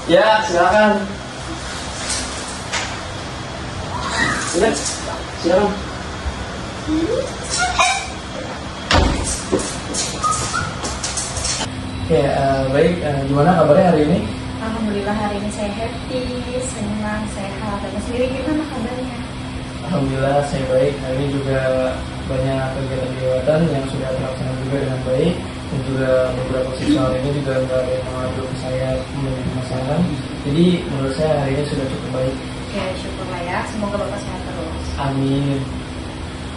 Ya, silakan. Silakan. Oke, baik. Gimana kabarnya hari ini? Alhamdulillah hari ini saya happy, senang, sehat. Dan sendiri gimana kabarnya? Alhamdulillah saya baik. Hari ini juga banyak kegiatan yang sudah terlaksana juga dengan baik. Dan juga beberapa siswa hari ini juga nggak ada yang mengadu ke saya memiliki masalah. Jadi menurut saya hari ini sudah cukup baik. Oke, syukurlah ya. Semoga Bapak sehat terus. Amin.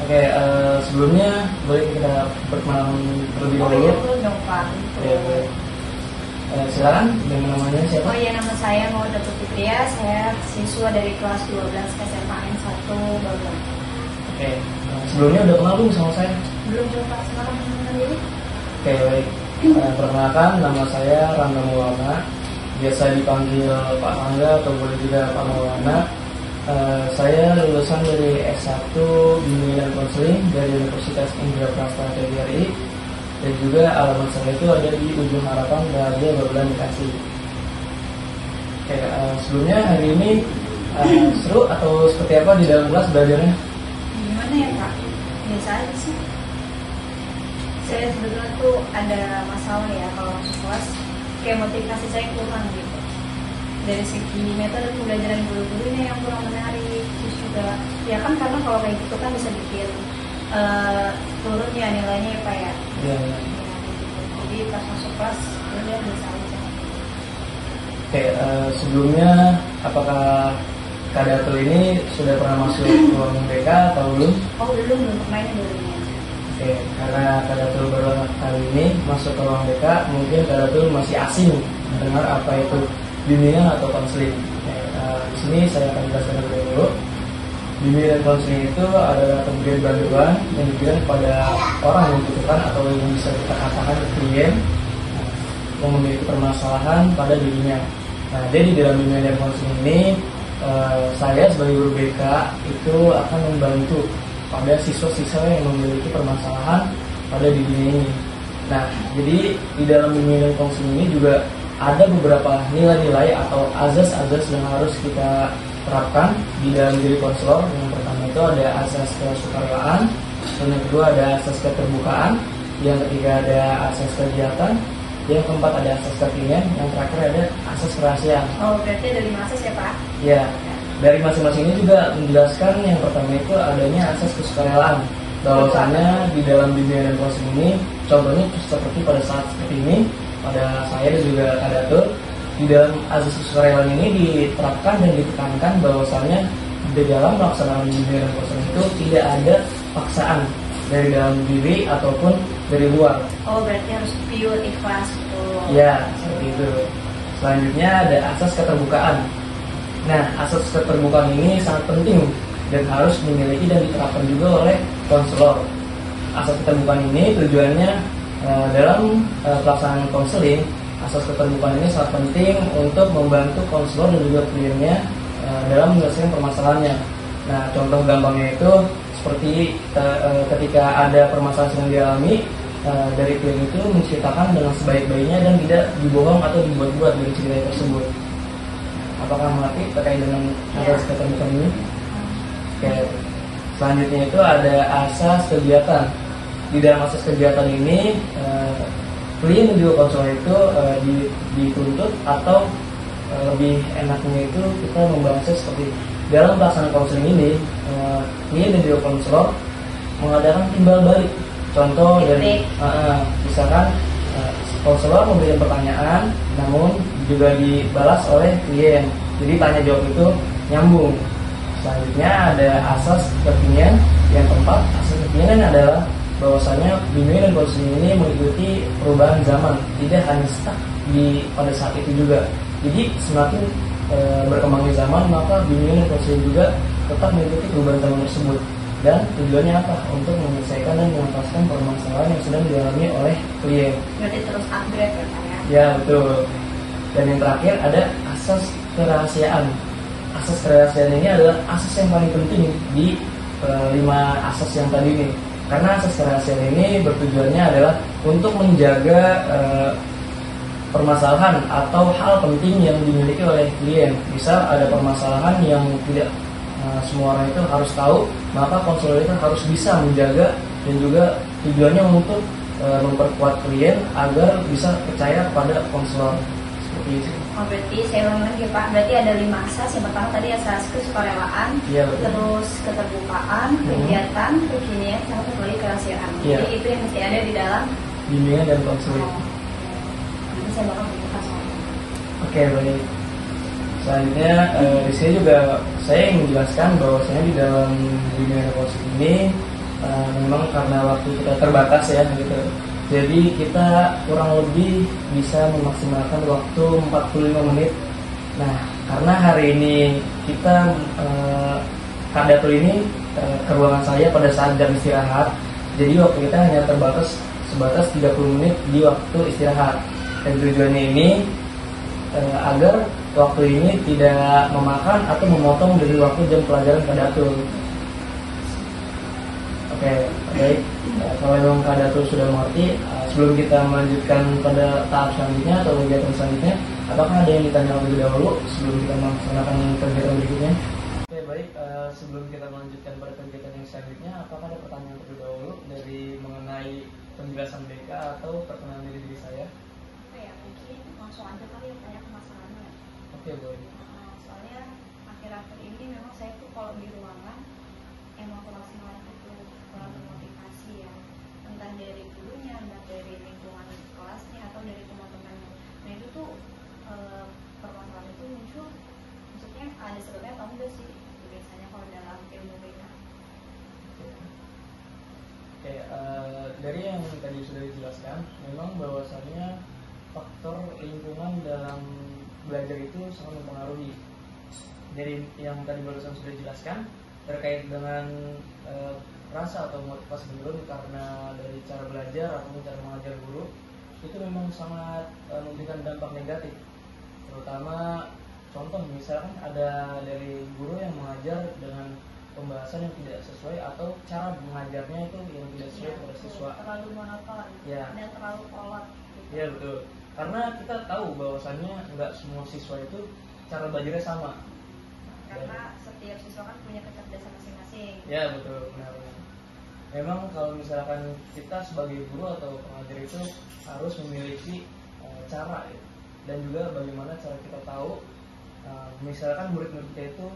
Oke, sebelumnya boleh kita berkenalan terlebih dahulu. Betul dong Pak. Ya, baik. Silakan, dengan namanya siapa? Oh iya, nama saya Maudah Putria. Saya siswa dari kelas 12 SMA N1 Bapak. Oke, sebelumnya udah kenal belum sama saya? Belum coba sekarang mengenal diri? Oke, baik. Perkenalkan, nama saya Rangga Maulana. Biasa dipanggil Pak Rangga atau boleh juga Pak Maulana. Saya lulusan dari S1 Bimbingan dan Konseling dari Universitas Indraprasta TGRI. Dan juga alamat saya itu ada di Ujung Harapan, Bahagia, Babelan, Bekasi. Oke, sebelumnya hari ini seru atau seperti apa di dalam kelas belajarnya? Gimana ya Pak? Biasa aja sih. Saya sebetulnya tuh ada masalah ya kalau masuk kelas, kayak motivasi saya kurang gitu. Dari segi metode pembelajaran guru-gurunya yang kurang menarik, terus juga ya kan karena kalau kayak gitu kan bisa bikin turun ya nilainya ya Pak ya. Ya. Jadi pas masuk kelas udah biasa aja. Oke, sebelumnya apakah Kak Dato ini sudah pernah masuk ruang BK atau belum? Oh belum mainnya dulunya. Oke, karena Kak Dato baru kali ini masuk ke ruang BK, mungkin Kak Dato masih asing mendengar apa itu bimbingan atau konseling. Di sini saya akan jelaskan lebih dulu. Bimbingan dan konseling itu adalah pemberian bantuan yang diberikan kepada orang yang membutuhkan atau yang bisa kita katakan klien yang memiliki permasalahan pada dirinya. Nah, jadi di dalam bimbingan dan konseling ini saya sebagai guru BK itu akan membantu pada siswa-siswa yang memiliki permasalahan pada dirinya ini. Nah, jadi di dalam bimbingan dan konseling ini juga ada beberapa nilai-nilai atau azas-azas yang harus kita terapkan di dalam diri konselor. Yang pertama itu ada asas kesukarelaan, yang kedua ada asas keterbukaan, yang ketiga ada asas kegiatan, yang keempat ada asas kekinian, yang terakhir ada asas kerahasiaan. Oh berarti ada 5 asas ya Pak? Ya, dari masing-masing ini juga menjelaskan yang pertama itu adanya asas kesukarelaan. Bahwasannya di dalam bimbingan dan proses ini, contohnya seperti pada saat seperti ini, pada saya dan juga Kak Dato, di dalam asas kesukarelaan ini diterapkan dan ditekankan bahwasannya di dalam pelaksanaan bimbingan dan proses itu tidak ada paksaan dari dalam diri ataupun dari luar. Oh berarti harus pure ikhlas gitu. Ya, seperti itu. Selanjutnya ada asas keterbukaan. Nah, asas keterbukaan ini sangat penting dan harus dimiliki dan diterapkan juga oleh konselor. Asas keterbukaan ini tujuannya dalam pelaksanaan konseling, asas keterbukaan ini sangat penting untuk membantu konselor dan juga kliennya dalam menyelesaikan permasalahannya. Nah, contoh gampangnya itu seperti ketika ada permasalahan yang dialami, dari klien itu menceritakan dengan sebaik-baiknya dan tidak dibohong atau dibuat-buat dari cerita tersebut. Apakah mengerti terkait dengan asas keterbukaan ini? Oke. Selanjutnya itu ada asas kegiatan. Di dalam asas kegiatan ini, klien dan juga konselor itu dituntut atau lebih enaknya itu kita membahasnya seperti dalam pelaksanaan konseling ini, klien dan juga konselor mengadakan timbal balik. Contoh dari misalkan konselor memberikan pertanyaan, namun juga dibalas oleh klien. Jadi tanya jawab itu nyambung. Selanjutnya ada asas kekinian. Yang keempat, asas kekinian adalah bahwasanya bimbingan dan konseling ini mengikuti perubahan zaman, tidak hanya stuck pada saat itu juga. Jadi semakin berkembangnya zaman, maka bimbingan dan konseling juga tetap mengikuti perubahan zaman tersebut. Dan tujuannya apa? Untuk menyelesaikan dan mengentaskan permasalahan yang sedang dialami oleh klien. Berarti terus upgrade ya Pak ya? Ya, betul. Dan yang terakhir ada asas kerahasiaan. Asas kerahasiaan ini adalah asas yang paling penting di 5 asas yang tadi ini. Karena asas kerahasiaan ini bertujuannya adalah untuk menjaga permasalahan atau hal penting yang dimiliki oleh klien. Misal ada permasalahan yang tidak semua orang itu harus tahu, maka konselor itu harus bisa menjaga, dan juga tujuannya untuk memperkuat klien agar bisa percaya kepada konselor. Seperti itu. Oh, berarti saya ulang lagi Pak, berarti ada 5 asas. Yang pertama tadi asas kesukarelaan, Iya, betul. terus keterbukaan, kegiatan, kekinian, sama satu lagi kerahasiaan. Iya. Jadi itu yang mesti ada di dalam Bimbingan dan konseling. Nanti saya bakal buka soalnya. Oke, baik. Selanjutnya di sini juga saya ingin menjelaskan bahwasanya di dalam bimbingan dan konseling ini memang karena waktu kita terbatas ya gitu. Jadi kita kurang lebih bisa memaksimalkan waktu 45 menit. Nah, karena hari ini kita Kak Datul ini ke ruangan saya pada saat jam istirahat. Jadi waktu kita hanya sebatas 30 menit di waktu istirahat. Dan tujuannya ini agar waktu ini tidak memakan atau memotong dari waktu jam pelajaran Kak Datul. Oke, baik. Kalau memang Kak Datul sudah mengerti, sebelum kita melanjutkan pada tahap selanjutnya atau kegiatan selanjutnya, apakah ada yang ditanya lebih dahulu sebelum kita melaksanakan kegiatan berikutnya? Oke, baik. Sebelum kita melanjutkan pada kegiatan yang selanjutnya, apakah ada pertanyaan terlebih dahulu dari mengenai penjelasan BK atau perkenalan diri saya? Oke ya, mungkin langsung aja kali ya tanya ke masalahnya. Oke, boleh. Soalnya akhir-akhir ini memang saya tuh kalau di ruangan emang kurang semangat itu, kurang termotivasi ya, entah dari gurunya, entah dari lingkungan kelasnya atau dari teman-temannya. Nah itu tuh permasalahan itu muncul, maksudnya ada sebabnya atau enggak sih biasanya kalau dalam ilmu BK? Oke, dari yang tadi sudah dijelaskan, memang bahwasannya faktor lingkungan dalam belajar itu sangat mempengaruhi. Dari yang tadi barusan sudah dijelaskan terkait dengan rasa atau motivasi menurun karena dari cara belajar atau cara mengajar guru, itu memang sangat memberikan dampak negatif. Terutama contoh misalkan ada dari guru yang mengajar dengan pembahasan yang tidak sesuai atau cara mengajarnya itu yang tidak sesuai pada siswa, terlalu monoton dan terlalu kolot gitu. Iya, betul. Karena kita tahu bahwasannya nggak semua siswa itu cara belajarnya sama. Karena setiap siswa kan punya kecerdasan masing-masing. Ya, betul, benar. Memang kalau misalkan kita sebagai guru atau pengajar itu harus memiliki cara ya. Dan juga bagaimana cara kita tahu misalkan murid-murid kita itu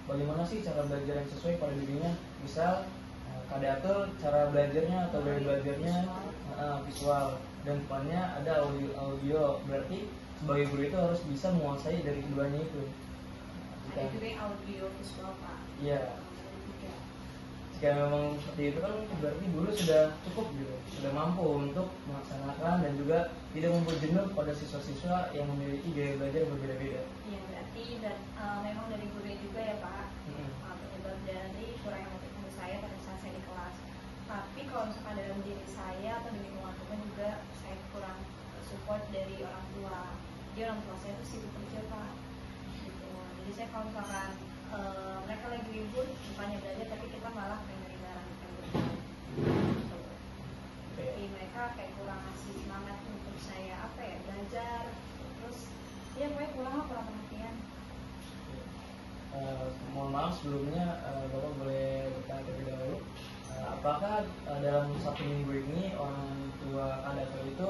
bagaimana sih cara belajar yang sesuai pada dirinya. Misal Kak Datul cara belajarnya atau gaya belajarnya visual, dan depannya ada audio. Berarti sebagai guru itu harus bisa menguasai dari keduanya itu. Ada juga yang audio visual Pak. Iya. Jika memang seperti itu kan berarti guru sudah cukup gitu, sudah mampu untuk melaksanakan dan juga tidak membuat jenuh pada siswa-siswa yang memiliki gaya belajar yang berbeda-beda. Iya, berarti memang dari guru juga ya Pak, penyebab dari kurangnya motivasi saya pada saat saya di kelas. Tapi kalau misalkan dalam diri saya atau di lingkungan teman juga saya kurang support dari orang tua. Jadi orang tua saya itu sibuk kerja Pak. Gitu. Jadi saya kalau misalkan mereka lagi libur bukannya belajar tapi kita malah pengen barang gitu. Jadi mereka kayak kurang ngasih semangat untuk saya belajar, terus ya pokoknya kurang perhatian. Mohon maaf sebelumnya Bapak boleh bertanya terlebih dahulu, apakah dalam 1 minggu ini orang tua Kak Datul itu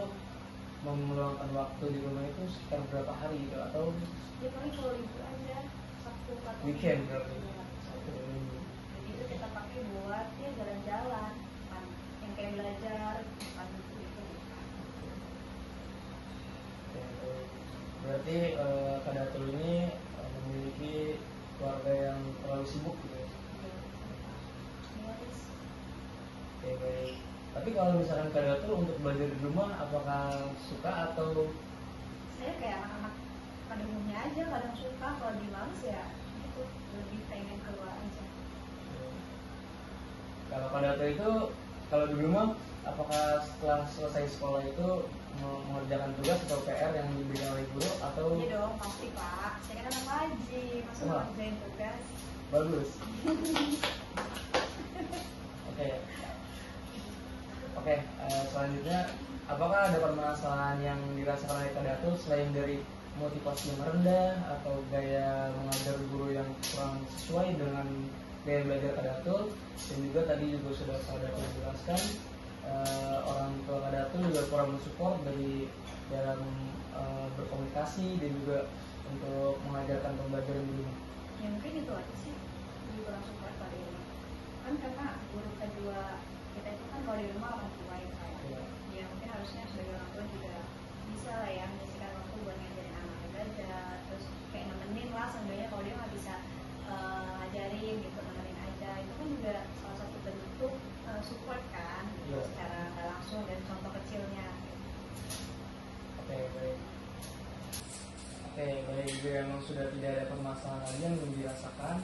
meluangkan waktu di rumah itu sekitar berapa hari gitu, atau ya paling kalau libur aja Sabtu atau weekend berarti? Jadi itu kita pakai buat ya jalan-jalan, kan yang kayak belajar, kan gitu. Berarti Kak Datul ini memiliki keluarga yang terlalu sibuk gitu ya? Oke, baik. Tapi kalau misalkan Kak Datul untuk belajar di rumah, apakah suka atau? Saya kayak anak-anak pada umumnya aja, kadang suka, kalau di males ya itu lebih pengen keluar aja. Kalau Kak Datul itu kalau di rumah, apakah setelah selesai sekolah itu mengerjakan tugas atau PR yang diberikan oleh guru atau? Iya dong, pasti Pak. Saya kan anak wajib, masa ngerjain tugas. Bagus. Oke, selanjutnya apakah ada permasalahan yang dirasakan oleh Kadatul selain dari motivasi yang rendah atau gaya mengajar guru yang kurang sesuai dengan gaya belajar Kadatul? Dan juga tadi juga sudah Kadatul jelaskan, orang tua Kadatul juga kurang mensupport dari dalam berkomunikasi dan juga untuk mengajarkan pembelajaran di rumah. Ya mungkin itu aja sih, lebih kurang support kalau di rumah. Kan karena guru kedua kita itu kan kalau di rumah orang tua ya kayak. Ya. Ya mungkin harusnya sebagai orang tua juga bisa lah ya menyisihkan waktu buat ngajarin anaknya belajar, terus kayak nemenin lah seenggaknya kalau dia nggak bisa ngajarin gitu, nemenin aja, itu kan juga salah satu bentuk support kan gitu, Ya. secara nggak langsung dan contoh kecilnya. Oke, baik. Oke, baik. Jika memang sudah tidak ada permasalahan lagi yang belum dirasakan,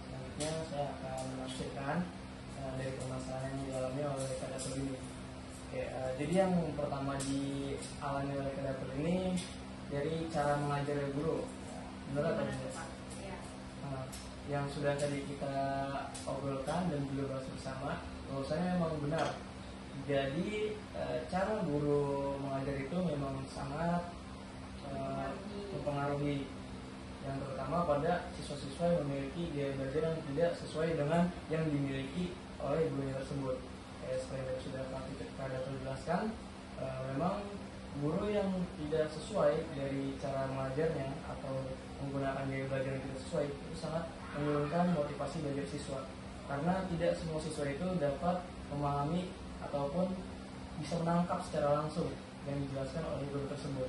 selanjutnya saya akan menafsirkan dari permasalahan yang dialami oleh Kadatul ini. Oke, jadi yang pertama dialami oleh Kadatul ini dari cara mengajar guru. Benar atau Gimana tuh, tidak? Pak? Ya. Yang sudah tadi kita obrolkan dan juga bahas bersama, bahwasanya memang benar. Jadi cara guru mengajar itu memang sangat mempengaruhi, yang terutama pada siswa-siswa yang memiliki gaya belajar yang tidak sesuai dengan yang dimiliki oleh gurunya tersebut. Seperti yang sudah Kadatul jelaskan, memang guru yang tidak sesuai dari cara mengajarnya atau menggunakan gaya belajar yang tidak sesuai itu sangat menurunkan motivasi belajar siswa, karena tidak semua siswa itu dapat memahami ataupun bisa menangkap secara langsung yang dijelaskan oleh guru tersebut.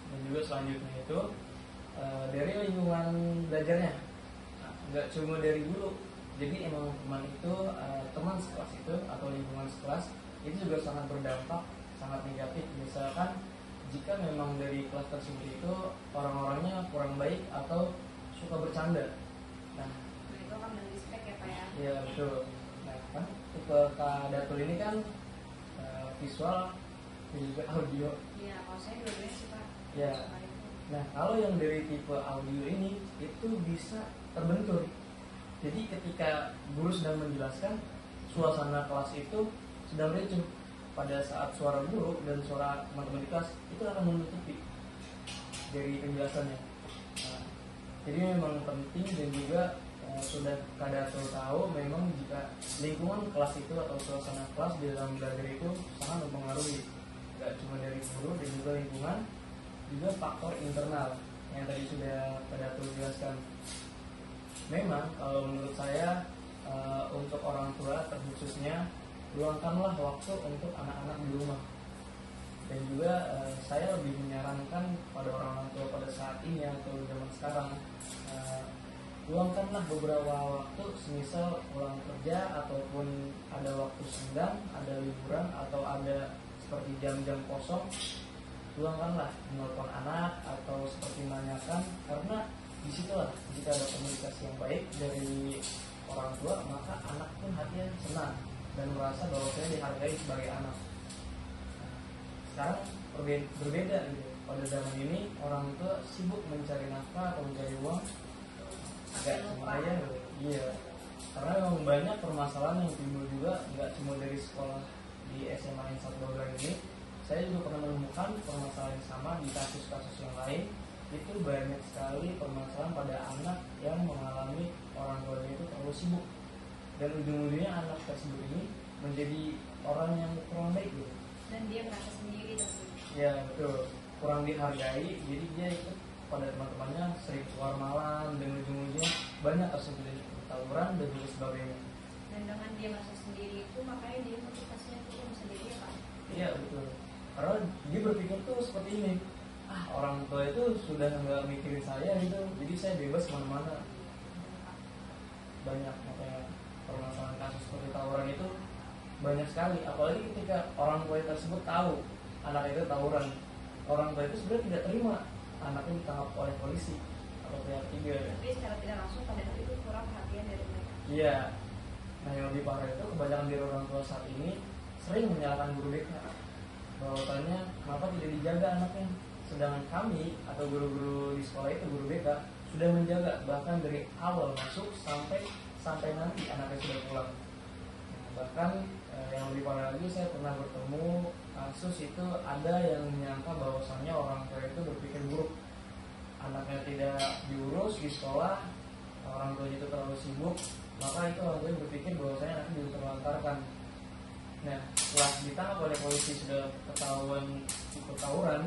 Dan juga selanjutnya itu dari lingkungan belajarnya, nggak cuma dari guru. Jadi emang teman itu, teman sekelas itu atau lingkungan sekelas itu juga sangat berdampak, sangat negatif. Misalkan jika memang dari kelas tersebut itu orang-orangnya kurang baik atau suka bercanda, nah Itu kan mendispek ya Pak ya. ya betul. Nah kan tipe Kadatul ini kan visual dan juga audio. Iya, kalau saya dua-duanya sih Pak. Ya. Soal itu. Nah kalau yang dari tipe audio ini itu bisa terbentur. Jadi ketika guru sedang menjelaskan, suasana kelas itu sedang ricuh. Pada saat suara guru dan suara teman-teman di kelas itu akan menutupi dari penjelasannya. Nah, jadi memang penting dan juga sudah Kadatul tahu memang jika lingkungan kelas itu atau suasana kelas di dalam belajar itu sangat mempengaruhi, tidak cuma dari guru dan juga lingkungan, juga faktor internal yang tadi sudah Kadatul jelaskan. Memang kalau menurut saya untuk orang tua terkhususnya, luangkanlah waktu untuk anak-anak di rumah. Dan juga saya lebih menyarankan pada orang tua pada saat ini atau zaman sekarang, luangkanlah beberapa waktu, semisal pulang kerja ataupun ada waktu senggang, ada liburan atau ada seperti jam-jam kosong, luangkanlah menelpon anak atau seperti menanyakan, karena disitulah jika ada komunikasi yang baik dari orang tua, maka anak pun hatinya senang dan merasa bahwa saya dihargai sebagai anak. Sekarang berbeda gitu. Pada zaman ini orang tua sibuk mencari nafkah atau mencari uang, nggak semuanya gitu. Iya, karena memang banyak permasalahan yang timbul juga, nggak cuma dari sekolah di SMA yang satu Bogor ini. Saya juga pernah menemukan permasalahan yang sama di kasus-kasus yang lain. Itu banyak sekali permasalahan pada anak yang mengalami orang tuanya itu terlalu sibuk, dan ujung-ujungnya anak tersebut ini menjadi orang yang kurang baik gitu. Dan dia merasa sendiri tentunya. Ya betul, kurang dihargai, jadi dia ikut pada teman-temannya sering keluar malam dan ujung-ujungnya banyak tersebut tawuran dan juga sebagainya. Dan dengan dia merasa sendiri itu, makanya dia motivasinya turun sendiri ya Pak. Iya betul, karena dia berpikir tuh seperti ini, orang tua itu sudah nggak mikirin saya gitu, jadi saya bebas kemana-mana. Banyak makanya permasalahan kasus seperti tawuran itu banyak sekali, apalagi ketika orang tua tersebut tahu anak itu tawuran, orang tua itu sebenarnya tidak terima anaknya ditangkap oleh polisi atau pihak ketiga. Tapi secara tidak langsung pada saat itu kurang perhatian dari mereka. Iya. Nah yang lebih parah itu kebanyakan dari orang tua saat ini sering menyalahkan guru BK, bahwasannya kenapa tidak dijaga anaknya, sedangkan kami atau guru-guru di sekolah itu, guru BK sudah menjaga bahkan dari awal masuk sampai nanti anaknya sudah pulang. Bahkan yang lebih parah lagi, saya pernah bertemu kasus itu ada yang menyangka bahwasannya orang tua itu berpikir buruk, anaknya tidak diurus di sekolah, orang tuanya itu terlalu sibuk, maka itu orang tuanya berpikir bahwasanya anaknya diterlantarkan. Nah, setelah ditangkap oleh polisi sudah ketahuan ikut tawuran,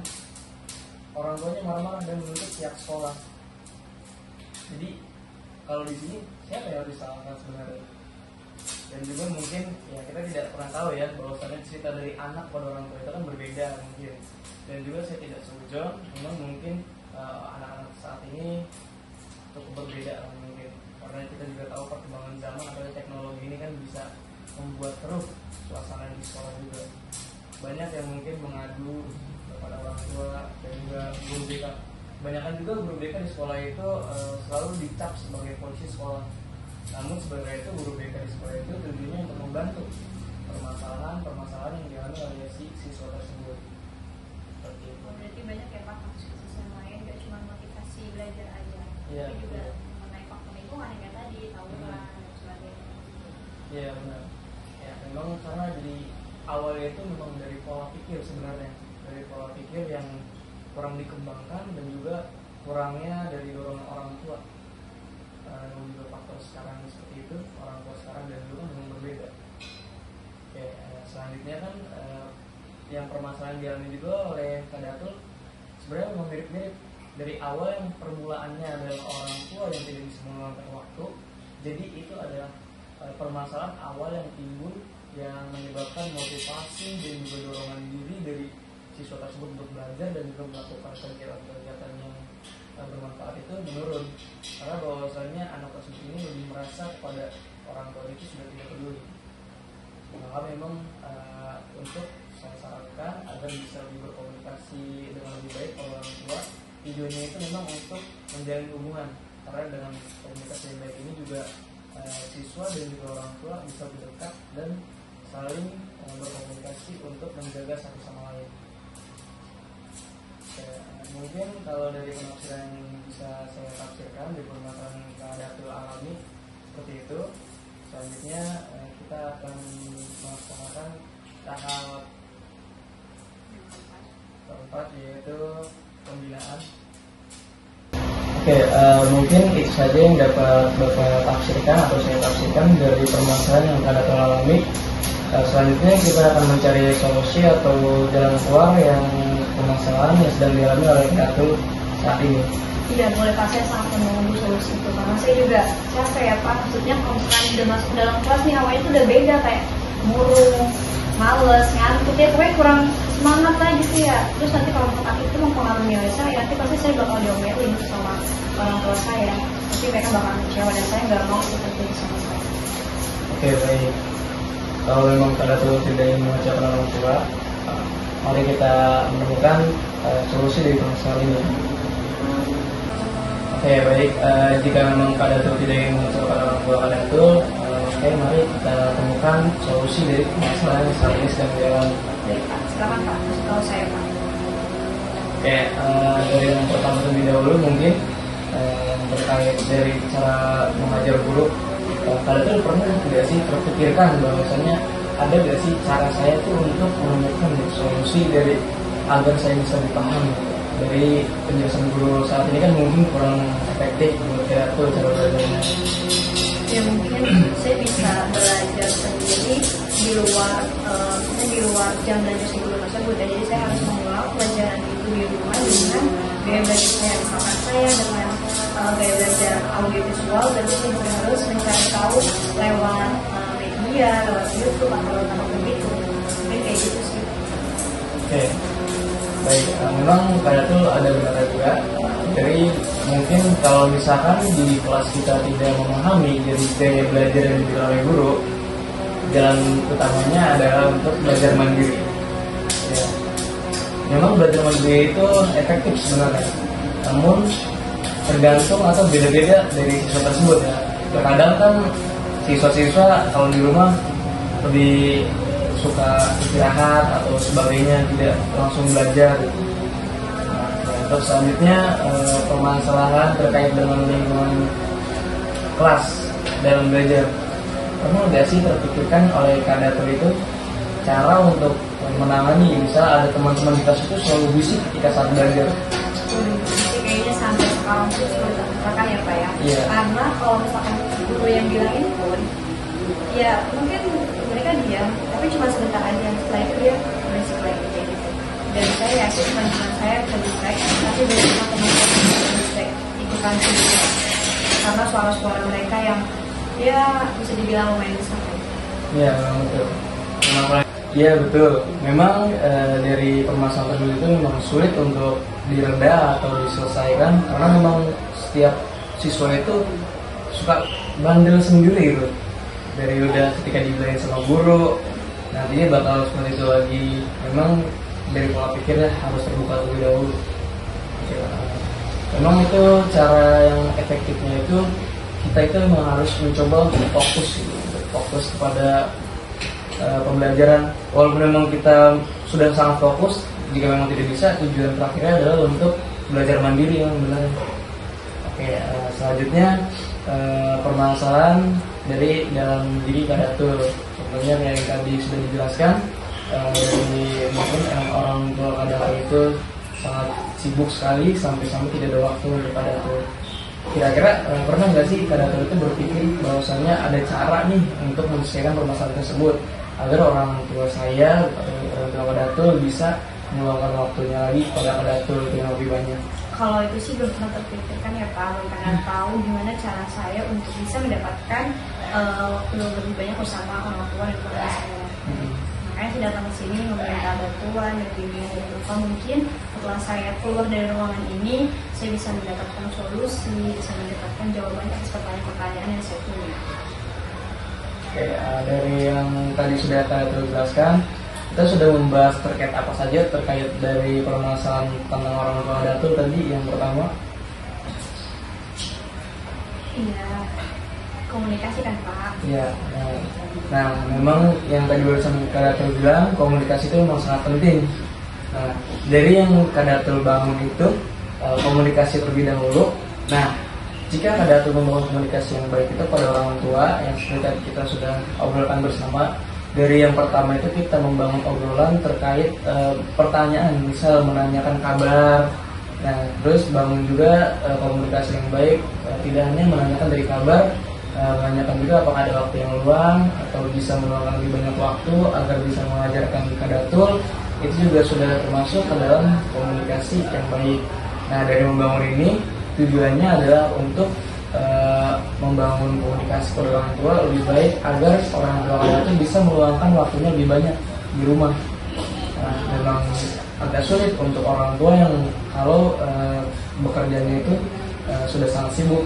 orang tuanya marah-marah dan menuntut pihak sekolah. Jadi kalau di sini siapa yang harus disalahkan sebenarnya? Dan juga mungkin ya kita tidak pernah tahu ya bahwasannya cerita dari anak pada orang tua itu kan berbeda mungkin. Dan juga saya tidak seujon, memang mungkin anak-anak saat ini cukup berbeda mungkin, karena kita juga tahu perkembangan zaman atau teknologi ini kan bisa membuat keruh suasana di sekolah juga. Banyak yang mungkin mengadu kepada orang tua dan juga guru BK. Kebanyakan juga guru BK di sekolah itu selalu dicap sebagai polisi sekolah. Namun sebenarnya itu guru BK di sekolah itu tujuannya untuk membantu permasalahan yang dialami oleh siswa tersebut. Seperti itu. Berarti banyak ya Pak kasus-kasus yang lain, gak cuma motivasi belajar aja, ya, tapi juga mengenai faktor lingkungan yang kayak tadi, tawuran dan sebagainya. Iya benar. Ya memang karena jadi awalnya itu memang dari pola pikir sebenarnya, dari pola pikir yang kurang dikembangkan dan juga kurangnya dari dorongan orang tua. Dan juga faktor sekarang seperti itu, orang tua sekarang dan dulu kan memang berbeda. Oke, selanjutnya kan yang permasalahan dialami juga oleh Kak Datul sebenarnya memang mirip-mirip. Dari awal yang permulaannya adalah orang tua yang tidak bisa meluangkan waktu, jadi itu adalah permasalahan awal yang timbul yang menyebabkan motivasi dan juga dorongan diri dari siswa tersebut untuk belajar dan juga melakukan kegiatan-kegiatan yang bermanfaat itu menurun, karena bahwasanya anak tersebut ini lebih merasa kepada orang tua itu sudah tidak peduli. Maka memang untuk saya sarankan agar bisa lebih berkomunikasi dengan lebih baik oleh orang tua. Tujuannya itu memang untuk menjalin hubungan, karena dengan komunikasi yang baik ini juga siswa dan juga orang tua bisa berdekat dan saling berkomunikasi untuk menjaga satu sama lain. Mungkin kalau dari penafsiran yang bisa saya tafsirkan di permasalahan yang Kak Datul alami seperti itu. Selanjutnya kita akan melaksanakan tahap keempat, yaitu pembinaan. Oke, mungkin itu saja yang dapat Bapak tafsirkan atau saya tafsirkan dari permasalahan yang Kak Datul alami. Selanjutnya kita akan mencari solusi atau jalan keluar yang permasalahan yang sedang dialami oleh Datul saat ini. Iya, boleh Pak, saya sangat menunggu solusi itu karena saya juga capek ya Pak. Maksudnya kalau misalkan udah masuk dalam kelas nih awalnya itu udah beda, kayak murung, males, ngantuk ya, pokoknya kurang semangat lah gitu ya. Terus nanti kalau menurut itu mempengaruhi nilai saya, nanti pasti saya bakal diomelin sama orang tua saya. Pasti mereka bakal kecewa dan saya nggak mau seperti itu sama saya. Oke, baik. Kalau memang Kak Datul tidak ingin mengecewakan orang tua, mari kita menemukan solusi dari permasalahan ini. Oke, baik. Jika memang Kak Datul tidak ingin mengecewakan orang tua Kak Datul, oke, mari kita temukan solusi dari permasalahan yang saat ini sedang dialami. Baik Pak, silakan Pak, kasih tahu saya Pak. Oke, dari yang pertama terlebih dahulu mungkin terkait dari cara mengajar guru. Kak Datul pernah tidak sih terpikirkan bahwasanya ada tidak sih cara saya tuh untuk menemukan solusi dari agar saya bisa dipahami? Dari penjelasan guru saat ini kan mungkin kurang efektif menurut Kak Datul cara belajarnya. Ya mungkin saya bisa belajar sendiri di luar jam belajar si guru tersebut. Jadi saya harus mengulang pelajaran itu di rumah dengan gaya belajar saya, kakak saya dengan gaya belajar audio visual. Tapi saya juga harus mencari tahu lewat media, lewat YouTube atau lewat apa begitu. Mungkin kayak gitu sih. Oke. Baik, memang Kak Datul ada benar juga. Jadi mungkin kalau misalkan di kelas kita tidak memahami dari gaya belajar yang diberikan oleh guru, jalan utamanya adalah untuk belajar mandiri. Ya. Memang belajar mandiri itu efektif sebenarnya, namun tergantung atau beda-beda dari siswa tersebut ya. Terkadang kan siswa-siswa kalau di rumah lebih suka istirahat atau sebagainya, tidak langsung belajar. Terus selanjutnya permasalahan terkait dengan lingkungan kelas dalam belajar. Pernah nggak sih terpikirkan oleh Kak Datul itu cara untuk menangani? Misal ada teman-teman di kelas itu selalu bisik ketika saat belajar. Kayaknya sampai sekarang tuh sulit terlupakan ya Pak ya. Iya. Karena kalau misalkan guru yang bilangin pun, ya mungkin mereka diam, tapi cuma sebentar aja. Setelah itu dia berisik lagi kayak gitu. Dan saya yakin teman-teman saya terdistract, tapi dari teman-teman saya juga terdistract ikutan juga. Karena suara-suara mereka yang ya bisa dibilang lumayan besar. Iya, memang betul. Iya betul. Memang dari permasalahan tersebut itu memang sulit untuk direda atau diselesaikan karena memang setiap siswa itu suka bandel sendiri gitu. Dari udah ketika dibilangin sama guru, nantinya bakal seperti itu lagi. Memang dari pola pikirnya harus terbuka lebih dahulu. Memang itu cara yang efektifnya itu kita itu memang harus mencoba untuk fokus gitu. Fokus kepada pembelajaran. Walaupun memang kita sudah sangat fokus, jika memang tidak bisa, tujuan terakhirnya adalah untuk belajar mandiri yang benar. Oke, selanjutnya permasalahan dari dalam diri Kadatul. Contohnya yang tadi sudah dijelaskan, dari mungkin orang tua Kadatul itu sangat sibuk sekali sampai-sampai tidak ada waktu untuk Kadatul. Kira-kira pernah nggak sih Kadatul itu berpikir bahwasanya ada cara nih untuk menyelesaikan permasalahan tersebut agar orang tua saya atau orang tua Kadatul bisa meluangkan waktunya lagi pada Kadatul dengan lebih banyak? Kalau itu sih belum pernah terpikirkan ya Pak, belum pernah tahu gimana cara saya untuk bisa mendapatkan waktu lebih banyak bersama orang tua dan keluarga saya. Makanya saya datang ke sini meminta bantuan dan bimbingan dari Bapak. Mungkin setelah saya keluar dari ruangan ini, saya bisa mendapatkan solusi, bisa mendapatkan jawaban atas pertanyaan-pertanyaan yang saya punya. Oke, dari yang tadi sudah Kadatul jelaskan, kita sudah membahas terkait apa saja terkait dari permasalahan tentang orang tua Kadatul tadi. Yang pertama, iya, komunikasi kan Pak. ya, nah memang yang tadi barusan Kadatul bilang komunikasi itu memang sangat penting. Nah, dari yang Kadatul bangun itu komunikasi terlebih dahulu. Nah, jika Kadatul membangun komunikasi yang baik itu pada orang tua yang seperti tadi kita sudah obrolkan bersama. Dari yang pertama itu kita membangun obrolan terkait pertanyaan, misal menanyakan kabar. Nah, terus bangun juga komunikasi yang baik, tidak hanya menanyakan dari kabar, menanyakan juga apakah ada waktu yang luang atau bisa meluangkan lebih banyak waktu agar bisa mengajarkan Kadatul. Itu juga sudah termasuk ke dalam komunikasi yang baik. Nah, dari membangun ini tujuannya adalah untuk membangun komunikasi pada orang tua lebih baik agar orang tua itu bisa meluangkan waktunya lebih banyak di rumah. Nah, memang agak sulit untuk orang tua yang kalau bekerjanya itu sudah sangat sibuk.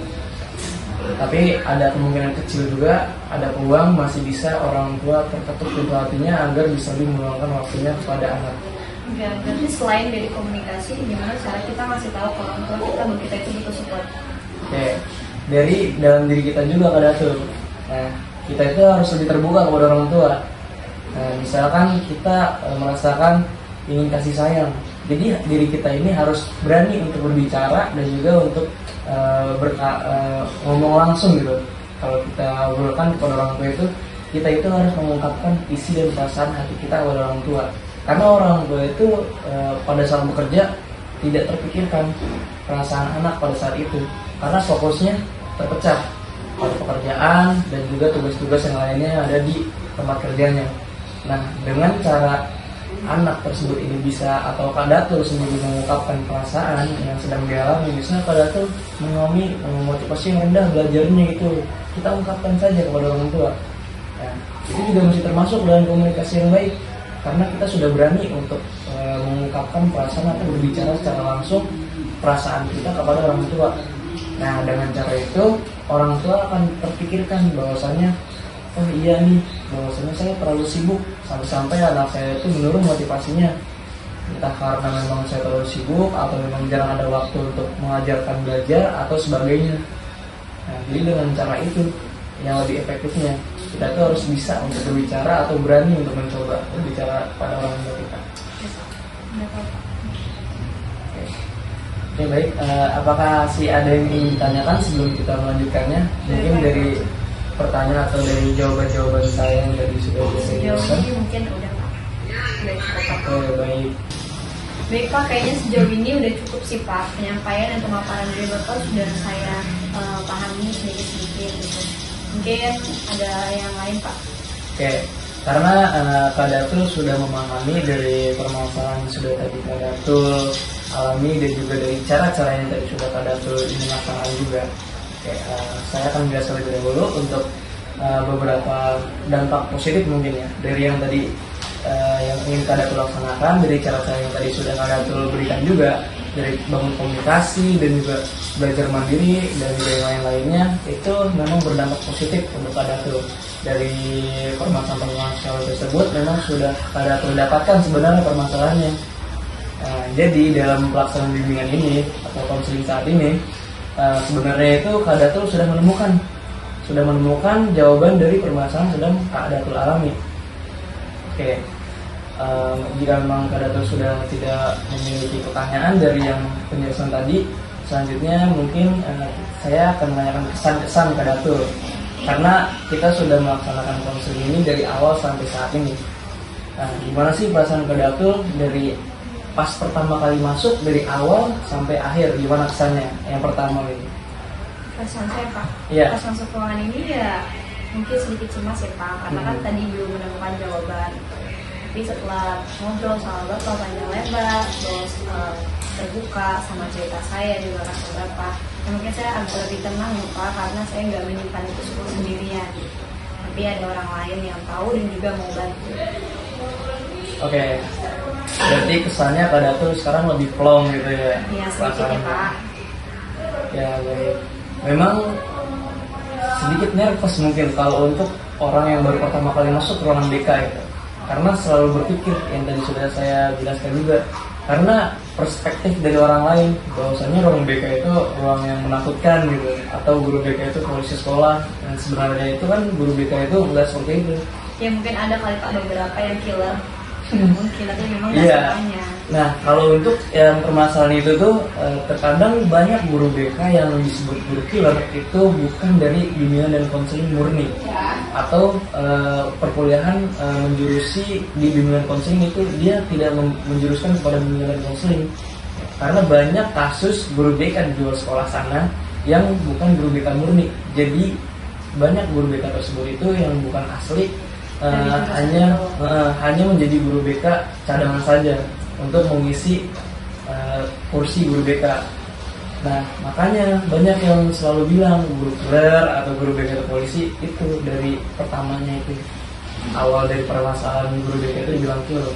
Tapi ada kemungkinan kecil juga, ada peluang masih bisa orang tua terketuk pintu hatinya agar bisa lebih meluangkan waktunya kepada anak. Enggak, berarti selain dari komunikasi, gimana cara kita ngasih tahu ke orang tua kita bahwa kita itu butuh support? Oke, dari dalam diri kita juga Kadatul. Nah, kita itu harus lebih terbuka kepada orang tua. Nah, misalkan kita merasakan ingin kasih sayang, jadi diri kita ini harus berani untuk berbicara dan juga untuk ngomong langsung gitu. Kalau kita obrolkan kepada orang tua itu, kita itu harus mengungkapkan isi dan perasaan hati kita kepada orang tua. Karena orang tua itu pada saat bekerja tidak terpikirkan perasaan anak pada saat itu, karena fokusnya terpecah pada pekerjaan dan juga tugas-tugas yang lainnya ada di tempat kerjanya. Nah, dengan cara anak tersebut ini bisa atau Kadatul sendiri mengungkapkan perasaan yang sedang dialami, misalnya Kadatul mengalami motivasi yang rendah belajarnya itu, kita ungkapkan saja kepada orang tua. Nah, itu juga masih termasuk dalam komunikasi yang baik karena kita sudah berani untuk mengungkapkan perasaan atau berbicara secara langsung perasaan kita kepada orang tua. Nah, dengan cara itu orang tua akan terpikirkan bahwasanya oh iya nih, bahwasanya saya terlalu sibuk sampai-sampai anak saya itu menurun motivasinya. Entah karena memang saya terlalu sibuk atau memang jarang ada waktu untuk mengajarkan belajar atau sebagainya. Nah, jadi dengan cara itu yang lebih efektifnya kita tuh harus bisa untuk berbicara atau berani untuk mencoba berbicara pada orang tua kita. Oke, baik. Apakah ada yang ingin ditanyakan sebelum kita melanjutkannya? Mungkin dari pertanyaan atau dari jawaban-jawaban saya yang tadi sudah Sejauh ini mungkin udah Pak. sudah cukup Pak. Oke, baik. Baik Pak, kayaknya sejauh ini udah cukup sih Pak, penyampaian dan pemaparan dari Bapak sudah saya pahami sedikit-sedikit gitu. Mungkin ada yang lain Pak? Oke, karena Kak Datul sudah memahami dari permasalahan yang sudah tadi Kak Datul alami dan juga dari cara-cara yang tadi sudah Kak Datul ini laksanakan juga. Oke, saya akan jelas lebih dahulu untuk beberapa dampak positif mungkin ya dari yang tadi yang ingin Kak Datul laksanakan, dari cara-cara yang tadi sudah Kak Datul berikan juga, dari bangun komunikasi dan juga belajar mandiri dan juga yang lain-lainnya, itu memang berdampak positif untuk Kak Datul. Dari permasalahan tersebut memang sudah Kak Datul dapatkan sebenarnya permasalahannya. Jadi dalam pelaksanaan bimbingan ini atau konseling saat ini, sebenarnya itu Kak Datul sudah menemukan jawaban dari permasalahan yang sedang Kak Datul alami. Oke, jika memang Kak Datul sudah tidak memiliki pertanyaan dari yang penjelasan tadi, selanjutnya mungkin saya akan menanyakan kesan-kesan Kak Datul, karena kita sudah melaksanakan konseling ini dari awal sampai saat ini. Gimana sih perasaan Kak Datul dari pas pertama kali masuk, dari awal sampai akhir, gimana kesannya? Yang pertama ini. Perasaan saya Pak, Iya. pas masuk ruangan ini ya mungkin sedikit cemas ya Pak, karena kan tadi belum menemukan jawaban. Tapi setelah ngobrol sama Bapak panjang lebar, terus terbuka sama cerita saya juga kata Bapak, ya mungkin saya agak lebih tenang ya Pak, karena saya nggak menyimpan itu semua sendirian. Tapi ada orang lain yang tahu dan juga mau bantu. Oke, berarti kesannya Kak Datul sekarang lebih plong gitu ya? Iya sedikit ya Pak. Ya baik. Memang sedikit nervous mungkin kalau untuk orang yang baru pertama kali masuk ke ruangan BK itu, karena selalu berpikir yang tadi sudah saya jelaskan juga, karena perspektif dari orang lain bahwasanya ruang BK itu ruang yang menakutkan gitu, atau guru BK itu polisi sekolah, dan sebenarnya itu kan guru BK itu enggak seperti itu. Ya mungkin ada kali Pak beberapa yang killer. Mungkin tapi memang nggak Iya. semuanya. Nah, kalau untuk yang permasalahan itu tuh terkadang banyak guru BK yang disebut guru killer itu bukan dari bimbingan dan konseling murni, atau perkuliahan menjurusi di bimbingan konseling itu dia tidak menjuruskan kepada bimbingan dan konseling, karena banyak kasus guru BK di luar sekolah sana yang bukan guru BK murni. Jadi banyak guru BK tersebut itu yang bukan asli, hanya menjadi guru BK cadangan saja untuk mengisi kursi guru BK. Nah, makanya banyak yang selalu bilang guru killer atau guru BK polisi itu dari pertamanya itu, awal dari permasalahan guru BK itu dibilang killer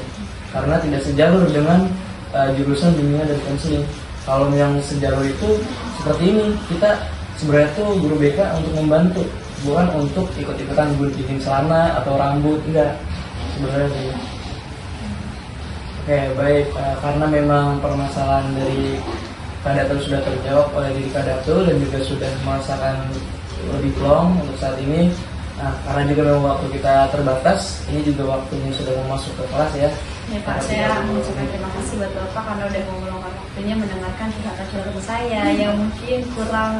karena tidak sejalur dengan jurusan bimbingan dan konseling. Kalau yang sejalur itu seperti ini, kita sebenarnya tuh guru BK untuk membantu, bukan untuk ikut-ikutan gunting celana atau rambut, enggak sebenarnya sih. Oke, baik, karena memang permasalahan dari Kak Datul sudah terjawab oleh diri Kak Datul dan juga sudah merasakan lebih plong untuk saat ini. Nah, karena juga memang waktu kita terbatas, ini juga waktunya sudah mau masuk ke kelas ya. Ya Pak, saya mengucapkan terima kasih buat Bapak karena udah mau meluangkan waktunya mendengarkan curhatan saya yang mungkin kurang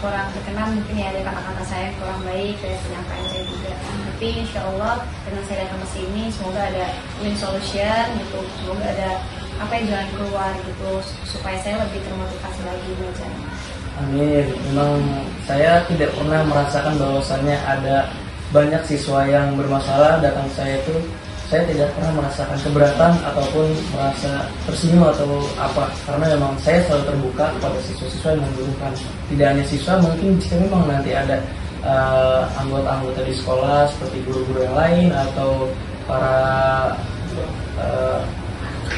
kurang terkenal, mungkin ya ada kata-kata saya yang kurang baik dari penyampaian saya juga. Tapi insya Allah dengan saya datang ke sini semoga ada win solution gitu, semoga ada jalan keluar gitu supaya saya lebih termotivasi lagi belajar. Amin. Memang saya tidak pernah merasakan bahwasannya ada banyak siswa yang bermasalah datang ke saya itu. Saya tidak pernah merasakan keberatan ataupun merasa tersinggung atau apa, karena memang saya selalu terbuka kepada siswa-siswa yang membutuhkan. Tidak hanya siswa, mungkin jika memang nanti ada anggota-anggota di sekolah seperti guru-guru yang lain atau para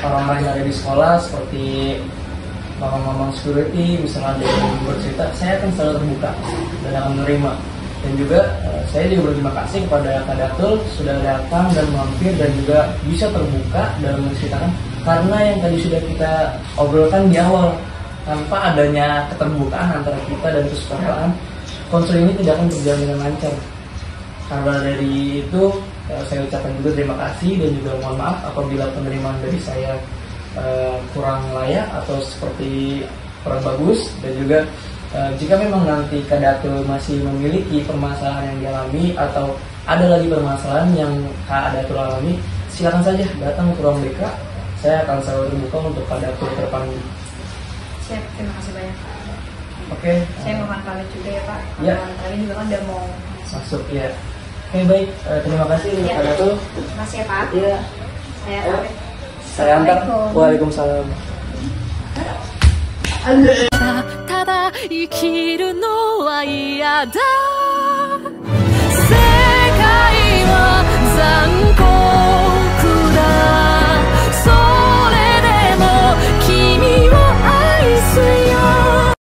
orang-orang yang ada di sekolah seperti mamang-mamang security, misalnya ada yang bercerita, saya akan selalu terbuka dan akan menerima. Dan juga saya juga berterima kasih kepada Kak Datul sudah datang dan mampir dan juga bisa terbuka dalam menceritakan, karena yang tadi sudah kita obrolkan di awal, tanpa adanya keterbukaan antara kita dan kesukaan, konseling ini tidak akan berjalan dengan lancar. Karena dari itu saya ucapkan juga terima kasih dan juga mohon maaf apabila penerimaan dari saya kurang layak atau seperti kurang bagus, dan juga jika memang nanti Kak Datul masih memiliki permasalahan yang dialami atau ada lagi permasalahan yang Kak Datul alami, silakan saja datang ke ruang BK. Saya akan selalu terbuka untuk Kak Datul terpanggil. Siap, terima kasih banyak Pak. Oke. Saya mohon pamit juga ya Pak. Ya. Karena kali juga kan udah mau Masuk ya. Oke baik, terima kasih Ya. Kak Datul. Terima kasih ya Pak. Iya. Saya Ayo. pamit. Saya antar. Assalamualaikum. Waalaikumsalam. ただ生きるのは嫌だ